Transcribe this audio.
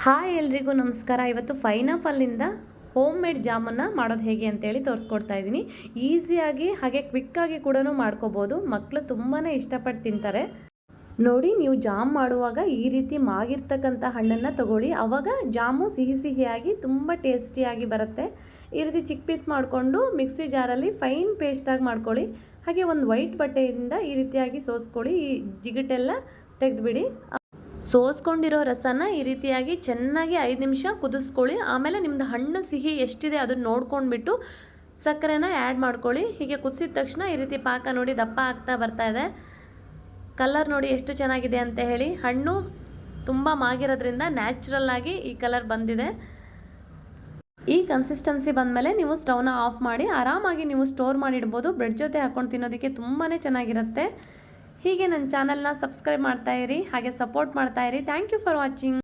Hi ಎಲ್ರಿಗೂ ನಮಸ್ಕಾರ. ಇವತ್ತು ಪೈನಾಪಲ್ಲಿಂದ ಹೋಮ್ ಮೇಡ್ ಜಾಮನ್ನು ಮಾಡೋದು ಹೇಗೆ ಅಂತೇಳಿ ತೋರಿಸ್ಕೊಡ್ತಾ ಇದ್ದೀನಿ. ಈಸಿಯಾಗಿ ಹಾಗೆ ಕ್ವಿಕ್ಕಾಗಿ ಕೂಡ ಮಾಡ್ಕೋಬೋದು. ಮಕ್ಕಳು ತುಂಬಾ ಇಷ್ಟಪಟ್ಟು ತಿಂತಾರೆ. ನೋಡಿ, ನೀವು ಜಾಮ್ ಮಾಡುವಾಗ ಈ ರೀತಿ ಮಾಗಿರ್ತಕ್ಕಂಥ ಹಣ್ಣನ್ನು ತಗೊಳ್ಳಿ. ಆವಾಗ ಜಾಮು ಸಿಹಿ ಸಿಹಿಯಾಗಿ ತುಂಬ ಟೇಸ್ಟಿಯಾಗಿ ಬರುತ್ತೆ. ಈ ರೀತಿ ಚಿಕ್ಕ ಪೀಸ್ ಮಾಡಿಕೊಂಡು ಮಿಕ್ಸಿ ಜಾರಲ್ಲಿ ಫೈನ್ ಪೇಸ್ಟಾಗಿ ಮಾಡ್ಕೊಳ್ಳಿ. ಹಾಗೆ ಒಂದು ವೈಟ್ ಬಟ್ಟೆಯಿಂದ ಈ ರೀತಿಯಾಗಿ ಸೋಸ್ಕೊಳ್ಳಿ. ಈ ಜಿಗುಟೆಲ್ಲ ತೆಗೆದುಬಿಡಿ. ಸೋಸ್ಕೊಂಡಿರೋ ರಸನ ಈ ರೀತಿಯಾಗಿ ಚೆನ್ನಾಗಿ 5 ನಿಮಿಷ ಕುದಿಸ್ಕೊಳ್ಳಿ. ಆಮೇಲೆ ನಿಮ್ಮದು ಹಣ್ಣು ಸಿಹಿ ಎಷ್ಟಿದೆ ಅದನ್ನು ನೋಡ್ಕೊಂಡ್ಬಿಟ್ಟು ಸಕ್ಕರೆನ ಆ್ಯಡ್ ಮಾಡ್ಕೊಳ್ಳಿ. ಹೀಗೆ ಕುದಿಸಿದ ತಕ್ಷಣ ಈ ರೀತಿ ಪಾಕ ನೋಡಿ ದಪ್ಪ ಆಗ್ತಾ ಬರ್ತಾ ಇದೆ. ಕಲರ್ ನೋಡಿ ಎಷ್ಟು ಚೆನ್ನಾಗಿದೆ ಅಂತ ಹೇಳಿ. ಹಣ್ಣು ತುಂಬ ಮಾಗಿರೋದ್ರಿಂದ ನ್ಯಾಚುರಲ್ ಆಗಿ ಈ ಕಲರ್ ಬಂದಿದೆ. ಈ ಕನ್ಸಿಸ್ಟೆನ್ಸಿ ಬಂದಮೇಲೆ ನೀವು ಸ್ಟವ್ನ ಆಫ್ ಮಾಡಿ ಆರಾಮಾಗಿ ನೀವು ಸ್ಟೋರ್ ಮಾಡಿಡ್ಬೋದು. ಬ್ರೆಡ್ ಜೊತೆ ಹಾಕ್ಕೊಂಡು ತಿನ್ನೋದಕ್ಕೆ ತುಂಬಾ ಚೆನ್ನಾಗಿರುತ್ತೆ. ಹೀಗೆ ನನ್ನ ಚಾನಲ್ನ ಸಬ್ಸ್ಕ್ರೈಬ್ ಮಾಡ್ತಾಯಿರಿ, ಹಾಗೆ ಸಪೋರ್ಟ್ ಮಾಡ್ತಾಯಿರಿ. Thank you for watching.